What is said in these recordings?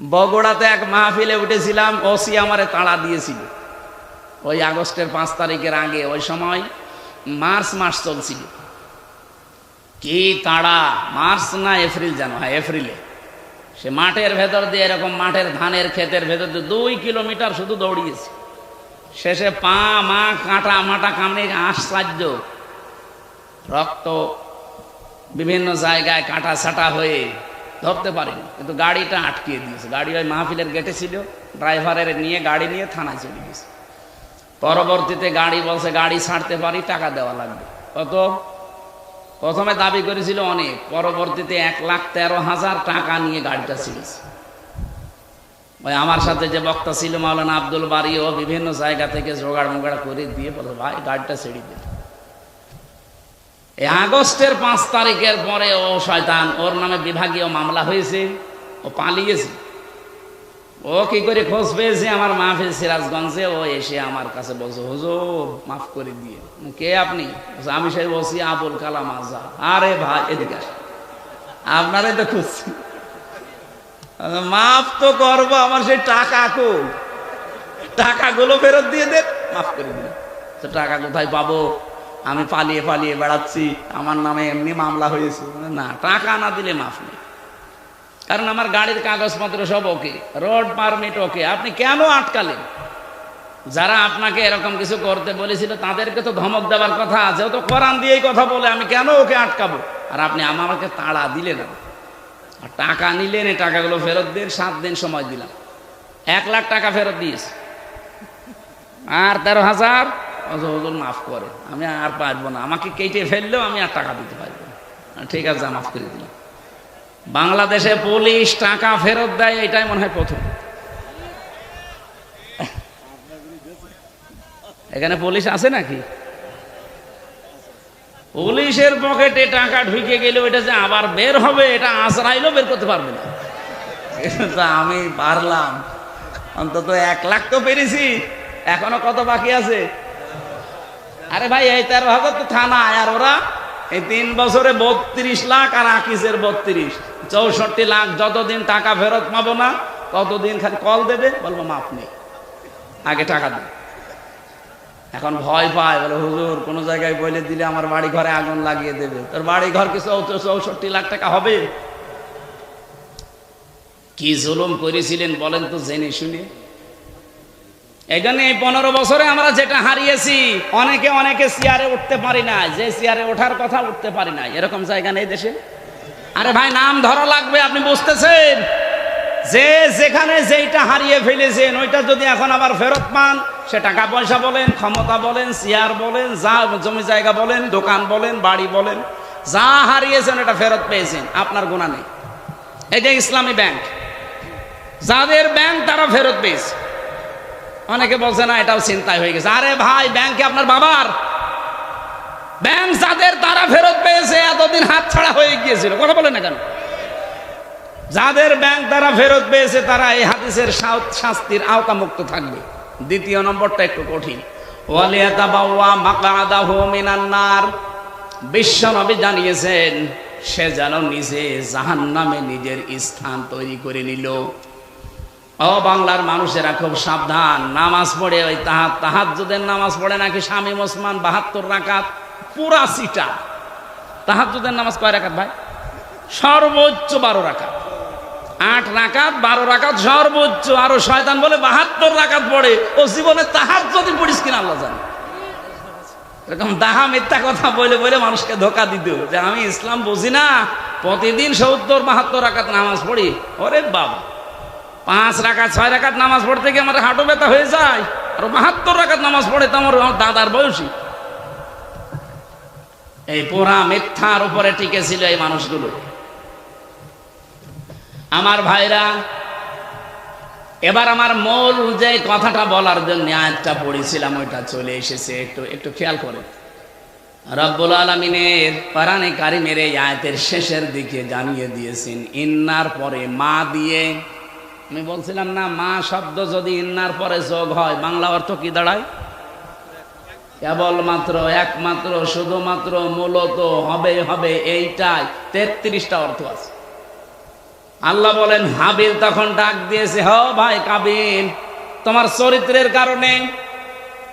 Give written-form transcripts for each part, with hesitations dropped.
বগুড়াতে এক মাহফিলে উঠেছিলাম, ওসি আমারে তাড়া দিয়েছিল ওই আগস্টের 5 তারিখের আগে। ওই সময় মার্চ মাস চলছিল। কি তাড়া! মার্চ না এপ্রিল যেন, হ্যাঁ এপ্রিলে। সে মাঠের ভেতর দিয়ে, এরকম মাঠের ধানের ক্ষেতের ভেতর দিয়ে 2 কিলোমিটার শুধু দৌড়িয়েছে। শেষে পা মা কাঁটা মাটা কামড়ে আশ্চর্য, রক্ত বিভিন্ন জায়গায় কাটা ছাটা হয়ে ধরতে পারেনি, কিন্তু গাড়িটা আটকিয়ে দিয়েছে। গাড়ি ওই মাহফিলের গেটে ছিল, ড্রাইভারের নিয়ে গাড়ি নিয়ে থানায় চলে গেছে। পরবর্তীতে গাড়ি বলছে গাড়ি ছাড়তে পারি, টাকা দেওয়া লাগবে। কত? প্রথমে দাবি করেছিল অনেক, পরবর্তীতে 1,13,000 টাকা নিয়ে গাড়িটা ছেড়েছে। ওই আমার সাথে যে বক্তা ছিল মাওলানা আব্দুল বারী, ও বিভিন্ন জায়গা থেকে জোগাড় মোগাড় করে দিয়ে বলে ভাই গাড়িটা ছেড়ে দিন। এই আগস্টের 5 তারিখের পরে ও শয়তান, ওর নামে বিভাগীয় মামলা হয়েছে, ও পালিয়েছে। ও কি করে খোঁজ পেয়েছে আমার মাহফিল সিরাজগঞ্জে, ও এসে আমার কাছে বলছে হুজুর মাফ করে দিয়ে। কে আপনি? আমি সেই বলছি আবুল কালাম আজাদ। আরে ভাই এদিকে আসেন, আপনারে তো খুঁজছি, মাফ তো করবো, আমার সেই টাকা কো, টাকাগুলো ফেরত দিয়ে দেন, মাফ করে দিন। তো টাকা কোথায় পাবো? আমি পালিয়ে পালিয়ে বেড়াচ্ছি, আমার নামে এমনি মামলা হয়েছে। না, টাকা না দিলে মাফ নেই, কারণ আমার গাড়ির কাগজপত্র সব ওকে, রোড পারমিট ওকে। আপনি কেন আটকালেন? যারা আপনাকে এরকম কিছু করতে বলেছিল তাদেরকে তো ধমক দেওয়ার কথা আছে, ও তো কোরআন দিয়েই কথা বলে, আমি কেন ওকে আটকাবো? আর আপনি আমাকে তাড়া দিলেন আর টাকা নিলেন, এই টাকাগুলো ফেরত দিন। 7 দিন সময় দিলাম, 1 লাখ টাকা ফেরত দিয়েছে। আর 13,000 হুজুর মাফ করে, আমি আর পারবো না, আমাকে কেটে ফেললেও আমি আর টাকা দিতে পারবো না। ঠিক আছে, মাফ করে দিলাম। বাংলাদেশে পুলিশ টাকা ফেরত দেয়, এটাই মনে হয় প্রথম। এখানে পুলিশ আছে নাকি? পুলিশের পকেটে টাকা ঢুকে গেলে ওইটা যে আবার বের হবে, এটা আজরাইলও বের করতে পারবে না। আমি পারলাম, অন্তত 1 লাখ তো পেরেছি, এখনো কত বাকি আছে? আরে ভাই এই 13,000 তো থানা, আর ওরা এই 3 বছরে 32 লাখ, আর আকিজের 32, 64 লাখ। যতদিন টাকা ফেরত পাবো না ততদিন খালি কল দেবে, বলবো মাপ নেই, আগে টাকা দেবে। এখন ভয় পায়, বলে হুজুর কোন জায়গায় বলে দিলে আমার বাড়ি ঘরে আগুন লাগিয়ে দেবে। তোর বাড়ি ঘর কি 64 লাখ টাকা হবে? কি জুলুম করেছিলেন বলেন তো জেনে শুনে। এখানে এই 15 বছরে আমরা যেটা হারিয়েছি, অনেকে চেয়ারে উঠতে পারি না, যে চেয়ারে ওঠার কথা উঠতে পারি না, এরকম জায়গা নেই দেশে। আরে ভাই নাম ধরা লাগবে, আপনি বুঝতেছেন? যে যেখানে যেইটা হারিয়ে ফেলেছেন ওইটা যদি এখন আবার ফেরত পান, সে টাকা পয়সা বলেন, ক্ষমতা বলেন, চেয়ার বলেন, যা জমি জায়গা বলেন, দোকান বলেন, বাড়ি বলেন, যা হারিয়েছেন এটা ফেরত পেয়েছেন, আপনার গুনাহ নেই। এই যে ইসলামী ব্যাংক, যাদের ব্যাংক তারা ফেরত পেয়েছে। অনেকে বলছে না এটাও চিন্তায় হয়ে গেছে। আরে ভাই ব্যাংকে আপনার বাবার ব্যাংক, যাদের তারা ফেরত পেয়েছে, এতদিন হাত ছাড়া হয়ে গিয়েছিল। কথা বলেন না কেন? যাদের ব্যাংক তারা ফেরত পেয়েছে, তারা এই হাদিসের শাস্তির আওতামুক্ত থাকবে। দ্বিতীয় নম্বরটা একটু কঠিন। ওয়ালিয়াতাবাওয়া মাকআদাহু মিনান নার, বিশ্বনবী জানিয়েছেন সে যেন নিজে জাহান্নামে নিজের স্থান তৈরি করে নিল। ও বাংলার মানুষেরা খুব সাবধান, নামাজ পড়ে ওই তাহাজ্জুদের নামাজ পড়ে নাকি শামীম ওসমান 72 রাকাত, পুরা সিটা। তাহাজ্জুদের নামাজ কয় রাকাত ভাই? সর্বোচ্চ 12 রাকাত। 8 রাকাত 12 রাকাত সর্বোচ্চ। আরো শয়তান বলে 72 রাকাত পড়ে, ও জীবনে তাহাজ্জুদই পড়িস কিনা আল্লাহ জানে। এরকম দাহা মিথ্যা কথা বলে বলে মানুষকে ধোকা দিত যে আমি ইসলাম বুঝি না, প্রতিদিন 70-72 রাকাত নামাজ পড়ি। ওরে বাবা, 5 রাকাত 6 রাকাত নামাজ পড়তে গিয়ে আমার হাঁটু ব্যথা হয়ে যায়, আর 72 রাকাত নামাজ পড়ে তো আমার দাদার বয়সী। এই পুরা মিথ্যার উপরে টিকে ছিল এই মানুষগুলো। আমার ভাইরা, এবার আমার মূল যে কথাটা বলার জন্য আয়াতটা পড়েছিলাম ওইটা চলে এসেছে, একটু খেয়াল করে। রব্বুল আলামিনের কোরআনে কারিমের এই আয়াতের শেষের দিকে জানিয়ে দিয়েছেন ইন্নার পরে মা দিয়ে। আমি বলছিলাম না, মা শব্দ যদি ইন্নার পরে যোগ হয় বাংলা অর্থ কি দাঁড়ায়? কেবলমাত্র, একমাত্র, শুধুমাত্র, মূলত, হবে, এইটাই 33টা অর্থ আছে। আল্লাহ বলেন হাবিল তখন ডাক দিয়েছে, হ ভাই কাবিল, তোমার চরিত্রের কারণে,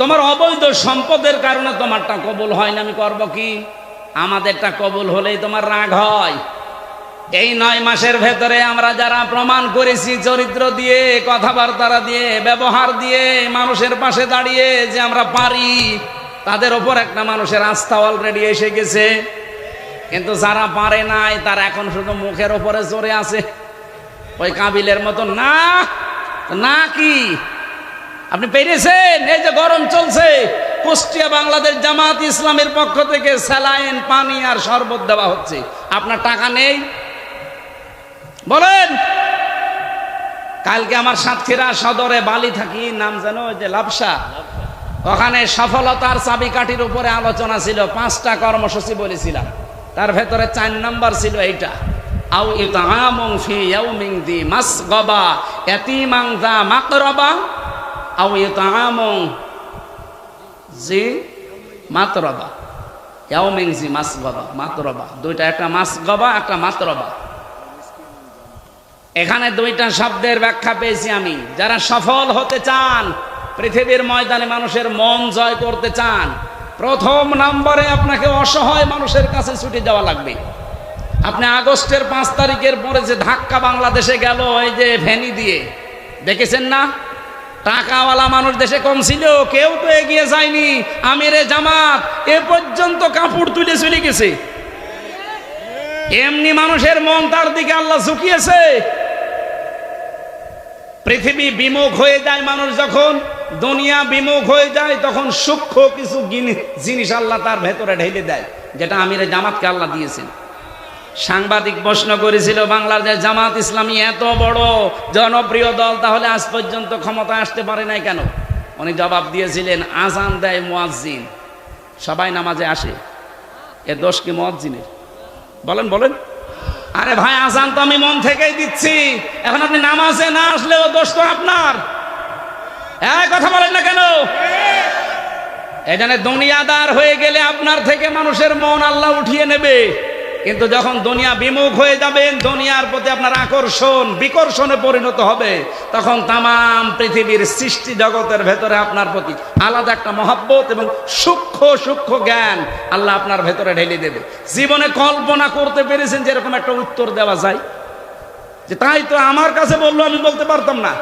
তোমার অবৈধ সম্পদের কারণে তোমারটা কবুল হয় না, আমি করব কি? আমাদেরটা কবুল হলেই তোমার রাগ হয়। এই 9 মাসের ভেতরে আমরা যারা প্রমাণ করেছি চরিত্র দিয়ে, কথাবার্তা দিয়ে, ব্যবহার দিয়ে, মানুষের পাশে দাঁড়িয়ে যে আমরা পারি, তাদের ওপর একটা মানুষের আস্থা অলরেডি এসে গেছে। কিন্তু যারা পারে নাই তারা এখন শুধু মুখের ওপরে চড়ে আছে, ওই কাবিলের মতো। না না, কি আপনি পেরেছেন? এই যে গরম চলছে, কুষ্টিয়া বাংলাদেশ জামাত ইসলামের পক্ষ থেকে স্যালাইন, পানি আর শরবত দেওয়া হচ্ছে, আপনার টাকা নেই? বলেন। কালকে আমার সাতক্ষীরা সদরে বালি থাকি, নাম জানো, ওই যে লাভসা, ওখানে সফলতার চাবিকাঠির উপরে আলোচনা ছিল। 5টা কর্মসূচি বলেছিলাম, তার ভেতরে 4 নম্বর ছিল এইটা, আও ইতআমুন ফি ইয়াউমিন যি মাসগাবা ইয়াতীমান যা মাকরাবা আও ইতআমুন জি মাতরাবা, ইয়াউমিন জি মাসগাবা মাতরাবা, দুইটা, একটা মাসগাবা একটা মাতরাবা। এখানে 2টা শব্দের ব্যাখ্যা পেয়েছি আমি। যারা সফল হতে চান, পৃথিবীর ময়দানে মানুষের মন জয় করতে চান, প্রথম নম্বরে আপনাকে অসহায় মানুষের কাছে ছুটে যাওয়া লাগবে। আপনি আগস্টের 5 তারিখের পরে যে ধাক্কা বাংলাদেশে গেল, এই যে ভ্যানি দিয়ে, দেখেছেন না? টাকাওয়ালা মানুষ দেশে কম ছিল, কেউ তো এগিয়ে যায়নি। আমিরে জামাত এ পর্যন্ত কাপড় তুলে চলে গেছে। এমনি মানুষের মন তার দিকে আল্লাহ ঝুঁকিয়েছে। পৃথিবী বিমুখ হয়ে যায় মানুষ, যখন দুনিয়া বিমুখ হয়ে যায়, তখন সূক্ষ্ম কিছু জিনিস আল্লাহ তার ভেতরে ঢেলে দেয়, যেটা আমিরে জামাতকে আল্লাহ দিয়েছেন। সাংবাদিক প্রশ্ন করেছিল, বাংলাদেশ জামাত ইসলামী এত বড় জনপ্রিয় দল, তাহলে আজ পর্যন্ত ক্ষমতায় আসতে পারে নাই কেন? উনি জবাব দিয়েছিলেন, আজান দেয় মুয়াজ্জিন, সবাই নামাজে আসে, এ দোষ কি মুয়াজ্জিনের? বলেন বলেন। আরে ভাই, আজান তো আমি মন থেকেই দিচ্ছি, এখন আপনি নামাজে না আসলেও দোষ তো আপনার। কথা বলেন না কেন? এখানে দুনিয়াদার হয়ে গেলে আপনার থেকে মানুষের মন আল্লাহ উঠিয়ে নেবে, কিন্তু যখন দুনিয়া বিমুখ হয়ে যাবেন, দুনিয়ার প্রতি আপনার আকর্ষণ বিকর্ষণে পরিণত হবে, তখন তামাম পৃথিবীর সৃষ্টি জগতের ভেতরে আপনার প্রতি আলাদা একটা মহব্বত এবং সূক্ষ্ম সূক্ষ্ম জ্ঞান আল্লাহ আপনার ভেতরে ঢেলে দেবে। জীবনে কল্পনা করতে পেরেছেন যে এরকম একটা উত্তর দেওয়া যায়? যে তাই তো আমার কাছে বললো, আমি বলতে পারতাম না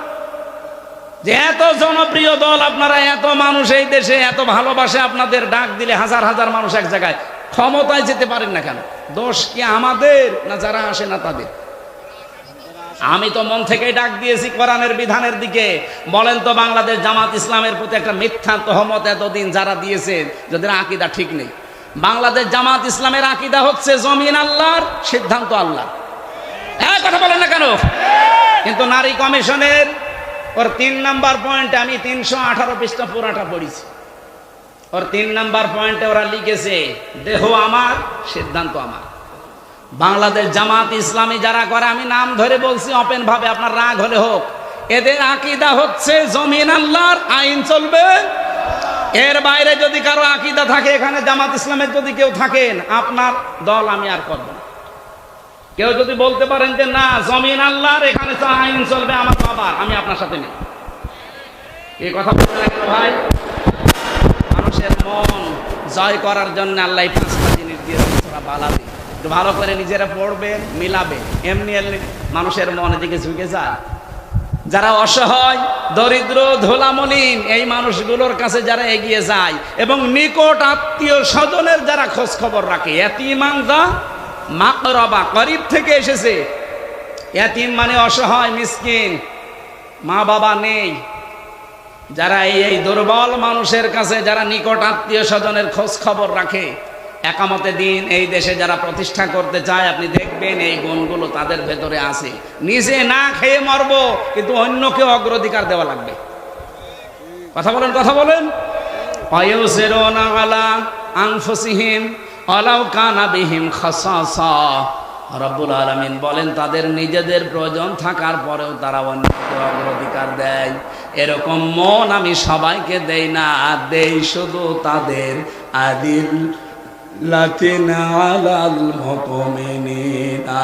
যে এত জনপ্রিয় দল আপনারা, এত মানুষ এই দেশে এত ভালোবাসে আপনাদের, ডাক দিলে হাজার হাজার মানুষ এক জায়গায়, ক্ষমতায় যেতে পারেন না কেন? দোষ কি আমাদের না যারা আসে না তাদের? আমি তো মন থেকেই ডাক দিয়েছি কোরআনের বিধানের দিকে। বলেন তো, বাংলাদেশ জামাত ইসলামের প্রতি একটা মিথ্যা তহমত এতদিন যারা দিয়েছে, যাদের আকীদা ঠিক নেই। বাংলাদেশ জামাত ইসলামের আকীদা হচ্ছে জমিন আল্লাহর, সিদ্ধান্ত আল্লাহ। কথা বলেন না কেন? কিন্তু নারী কমিশনের ওর 3 নম্বর পয়েন্টে, আমি 318 পৃষ্ঠা পুরাটা পড়েছি, ওর 3 নম্বর পয়েন্টে ওরা লিখেছে, দেহ আমার, সিদ্ধান্ত আমার। বাংলাদেশ জামাত ইসলামী যারা করে, আমি নাম ধরে বলছি ওপেন ভাবে, আপনার রাগ হলে হোক, এদের আকীদা হচ্ছে জমিন আল্লাহর, আইন চলবে। এর বাইরে যদি কারো আকীদা থাকে, এখানে জামাত ইসলামের যদি কেউ থাকেন, আপনার দল আমি আর করব না। কেউ যদি বলতে পারেন যে না জমিন আল্লাহর, এখানে তো আইন চলবে, আমার বাবার, আমি আপনার সাথে নেই। এই কথা বলতে লাগলো ভাই। মানুষের মন জয় করার জন্য আল্লাহ 5টা জিনিস দিয়েছে, বালা দিয়ে একটু ভালো করে নিজেরা পড়বেন, মিলাবে, এমনি মানুষের মনে দিকে ঝুঁকে যায়। যারা অসহায়, দরিদ্র, ধোলামলিন, এই মানুষগুলোর কাছে যারা এগিয়ে যায় এবং নিকট আত্মীয় স্বজনের যারা খোঁজ খবর রাখে, ইয়াতীমান যা মাকরাবা, গরীব থেকে এসেছে। ইয়াতীম মানে অসহায়, মিসকিন, মা বাবা নেই, যারা এই দুর্বল মানুষের কাছে যারা নিকট আত্মীয় স্বজনের খোঁজ খবর রাখে, একামতে দিন এই দেশে যারা প্রতিষ্ঠা করতে চায়, আপনি দেখবেন এই গুণগুলো তাদের ভেতরে আছে। নিজে না খেয়ে মরবো, কিন্তু অন্যকে অগ্রাধিকার দেওয়া লাগবে। কথা বলেন, কথা বলেন। ওয়ায়ুসিরুনা আলা আনফুসিহিম ওয়ালাউ কানা বিহিম খাসাসা, রব্বুল আলামিন বলেন তাদের নিজেদের প্রয়োজন থাকার পরেও তারা অন্যকে অগ্রাধিকার দেয়। এরকম মন আমি সবাইকে দেই না, দেই শুধু তাদের আদিল লাতিনা আলাল মুমিনিনা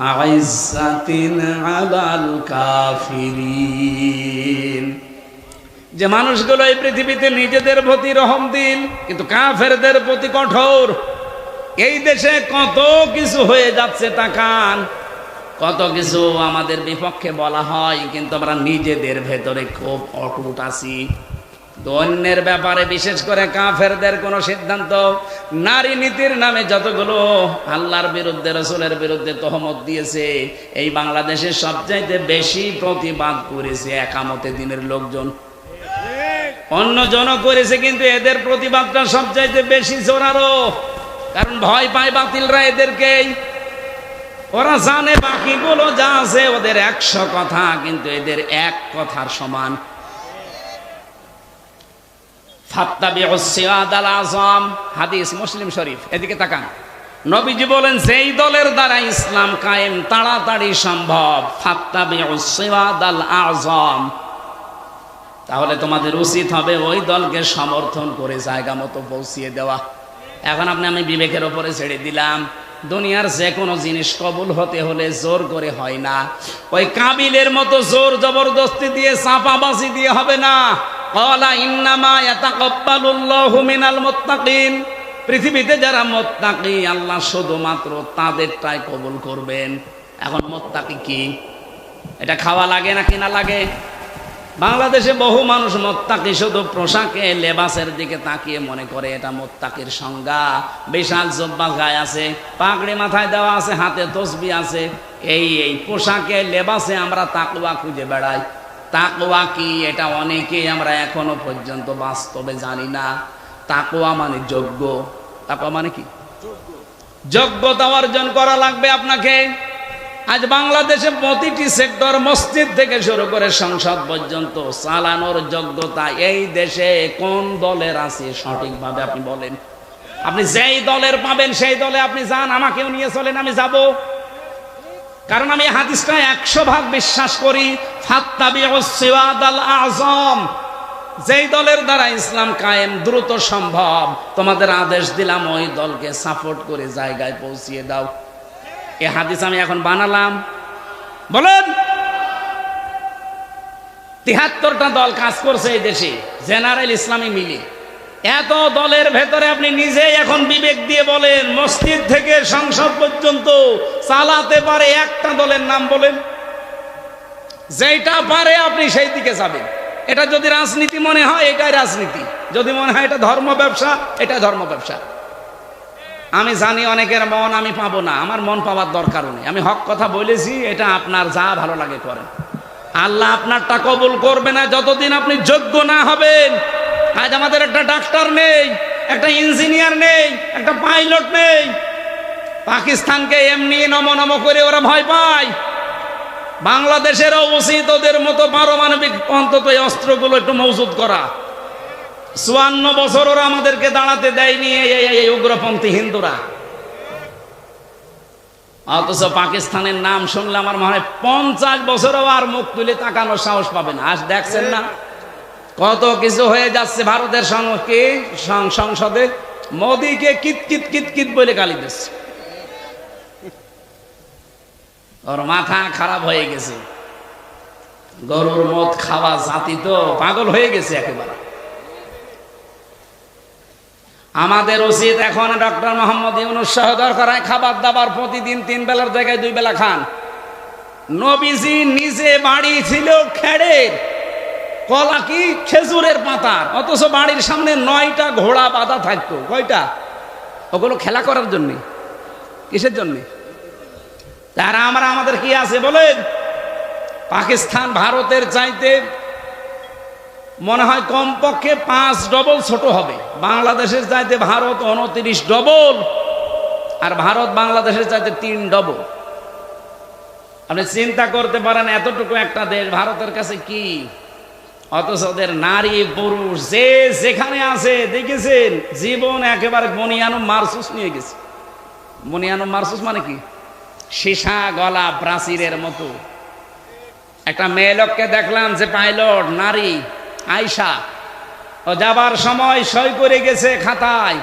আইজ্জাতিন আলাল কাফিরিন। যে মানুষগুলো এই পৃথিবীতে নিজেদের প্রতি রহম দিল, কিন্তু কাফেরদের প্রতি কঠোর। এই দেশে কত কিছু হয়ে যাচ্ছে, তাকান, কত কিছু আমাদের বিপক্ষে বলা হয়, কিন্তু আমরা নিজেদের ভেতরে খুব অটুট আছি। অন্যের ব্যাপারে বিশেষ করে কাফেরদের কোনো সিদ্ধান্ত, নারী নীতির নামে যতগুলো আল্লাহর বিরুদ্ধে রাসূলের বিরুদ্ধে তহমত দিয়েছে, এই বাংলাদেশের সবচাইতে বেশি প্রতিবাদ করেছে একামতে দিনের লোকজন। অন্য জন করেছে, কিন্তু এদের প্রতিবাদটা সবচাইতে বেশি জোরালো, কারণ ভয় পায় বাতিলরা এদেরকেই। ওরা জানে বাকিগুলো যা আছে ওদের 100 কথা, কিন্তু এদের এক কথার সমান। ফাত্তাবিউস সিরাতাল আযম, হাদিস মুসলিম শরীফ। এদিকে তাকান, নবীজি বলেন যেই দলের দ্বারা ইসলাম কায়েম তাড়াতাড়ি সম্ভব, ফাত্তাবিউস সিরাতাল আযম, তাহলে তোমাদের উচিত হবে ওই দলকে সমর্থন করে জায়গা মতো পৌঁছিয়ে দেওয়া। এখন আমি বিবেকের ওপরে ছেড়ে দিলাম, দুনিয়ার যে কোনো জিনিস কবুল হতে হলে জোর করে হয় না। ওই কাবিলের মতো জোর জবরদস্তি দিয়ে চাপাবাজি দিয়ে হবে না। ক্বালা ইন্নামা ইয়াতাকাব্বালুল্লাহু মিনাল মুত্তাকিন, পৃথিবীতে যারা মুত্তাকি আল্লাহ শুধুমাত্র তাদেরটাই কবুল করবেন। এখন মুত্তাকি কি, এটা খাওয়া লাগে নাকি না লাগে? বাংলাদেশে বহু মানুষ মুত্তাকি শুধু পোশাকে লেবাসের দিকে তাকিয়ে মনে করে এটা মুত্তাকির সংজ্ঞা। বিশাল জুব্বা গায়ে আছে, পাগড়ি মাথায় দেওয়া আছে, হাতে তসবিহ আছে, এই পোশাকে লেবাসে আমরা তাকওয়া খুঁজে বেড়াই। তাকওয়া কি, এটা অনেকেই আমরা এখনো পর্যন্ত বাস্তবে জানি না। তাকওয়া মানে যোগ্য। তাকওয়া মানে কি? যোগ্যতা অর্জন করা লাগবে আপনাকে। আজ বাংলাদেশে প্রতিটি সেক্টর, মসজিদ থেকে শুরু করে সংসদ পর্যন্ত চালানোর যোগ্যতা এই দেশে কোন দলের আছে সঠিকভাবে আপনি বলেন? আপনি যেই দলের পাবেন সেই দলে আপনি যান, আমাকেও নিয়ে চলেন, আমি যাব। কারণ আমি হাদিসটা 100% বিশ্বাস করি। ফাত্তাবিউস সিরাতাল আযম, যেই দলের দ্বারা ইসলাম কায়েম দ্রুত সম্ভব, তোমাদের আদেশ দিলাম ওই দলকে সাপোর্ট করে জায়গায় পৌঁছিয়ে দাও। এই হাদিস আমি এখন বানালাম, বলেন 73টা দল কাজ করছে এই দেশে, জেনারেল ইসলামী মিলে। এত দলের ভেতরে আপনি নিজেই এখন বিবেক দিয়ে বলেন, মসজিদ থেকে সংসদ পর্যন্ত চালাতে পারে একটা দলের নাম বলেন। যেটা পারে আপনি সেই দিকে যাবেন। এটা যদি রাজনীতি মনে হয় এটাই রাজনীতি, যদি মনে হয় এটা ধর্ম ব্যবসা, এটা ধর্ম ব্যবসা। আমি জানি অনেকের মন আমি পাবো না, আমার মন পাওয়ার দরকারও নেই। আমি হক কথা বলেছি, এটা আপনার যা ভালো লাগে করেন। আল্লাহ আপনারটা কবুল করবে না যতদিন আপনি যোগ্য না হবেন। আজ আমাদের একটা ডাক্তার নেই, একটা ইঞ্জিনিয়ার নেই, একটা পাইলট নেই। পাকিস্তানকে এমনি নম করে ওরা ভয় পায়। বাংলাদেশেরও উচিত ওদের মতো পারমাণবিক অন্তত এই অস্ত্রগুলো একটু মজুদ করা। 54 বছর ওরা আমাদেরকে দাঁড়াতে দেয়নি এই উগ্রপন্থী হিন্দুরা। অথচ পাকিস্তানের নাম শুনলে আমার মনে হয় 50 বছরও আর মুখ তুলে তাকানোর সাহস পাবে না। আজ দেখছেন না কত কিছু হয়ে যাচ্ছে ভারতের সংসদে। মোদীকে কিত কিত কিত কিত বলে গালি দিচ্ছে। ওর মাথা খারাপ হয়ে গেছে। গরুর মদ খাওয়া জাতি তো পাগল হয়ে গেছে একেবারে। আমাদের উচিত এখন ডক্টর মোহাম্মদ ইউনূস সহ দরকার খাবার দাবার প্রতিদিন 3 বেলার জায়গায় 2 বেলা খান। নবীজি নিজে বাড়ি ছিল খেড়ের, কলা কি খেজুরের পাতার, অথচ বাড়ির সামনে 9টা ঘোড়া বাঁধা থাকতো। কয়টা? ওগুলো খেলা করার জন্য। কিসের জন্য? তারা আমাদের কি আছে বলেন? পাকিস্তান ভারতের চাইতে মনে হয় কমপক্ষে 5 ডবল ছোট হবে। বাংলাদেশের চাইতে ভারত 29 ডবল, আর ভারত বাংলাদেশের চাইতে 3 ডবল। আপনি চিন্তা করতে পারেন এতটুকু একটা দেশ, ভারতের কাছে কি? অথচ ওদের নারী পুরুষ যে যেখানে আছে দেখেছেন, জীবন একেবারে বনিয়ানুম মারসুস নিয়ে গেছে। বনিয়ানুম মারসুস মানে কি? সীসা গলা প্রাচীরের মতো। একটা মেয়ে লোককে দেখলাম যে পাইলট, নারী, আয়শা, ও যাবার সময় সই করে গেছে খাতায়,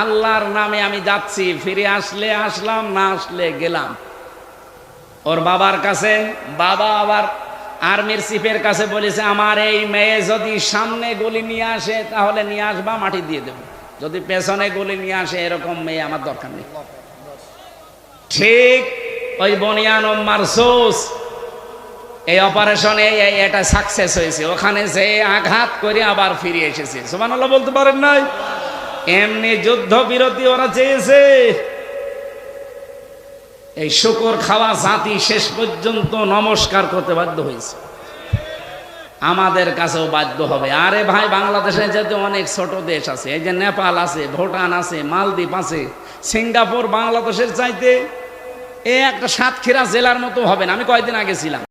আল্লাহর নামে আমি যাচ্ছি, ফিরে আসলে আসলাম, না আসলে গেলাম। ওর বাবার কাছে, বাবা আবার আর্মির চিফের কাছে বলেছে, আমার এই মেয়ে যদি সামনে গুলি নিয়ে আসে তাহলে নিয়ে আসবা, মাটি দিয়ে দেবো, যদি পেছনে গুলি নিয়ে আসে এরকম মেয়ে আমার দরকার নেই। ঠিক ওই বনিয়ান মারসুস এই অপারেশনে এটা সাকসেস হয়েছে, ওখানে যে আঘাত করে আবার ফিরে এসেছে। সুবহানাল্লাহ বলতে পারেন নাই? এমনি যুদ্ধ বিরতি ওরা চেয়েছে। এই শুকর খাওয়া জাতি শেষ পর্যন্ত নমস্কার করতে বাধ্য হয়েছে, আমাদের কাছেও বাধ্য হবে। আরে ভাই, বাংলাদেশে যেতে অনেক ছোট দেশ আছে, এই যে নেপাল আছে, ভুটান আছে, মালদ্বীপ আছে, সিঙ্গাপুর বাংলাদেশের চাইতে একটা সাতক্ষীরা জেলার মতো হবে না। আমি কয়েকদিন আগে ছিলাম।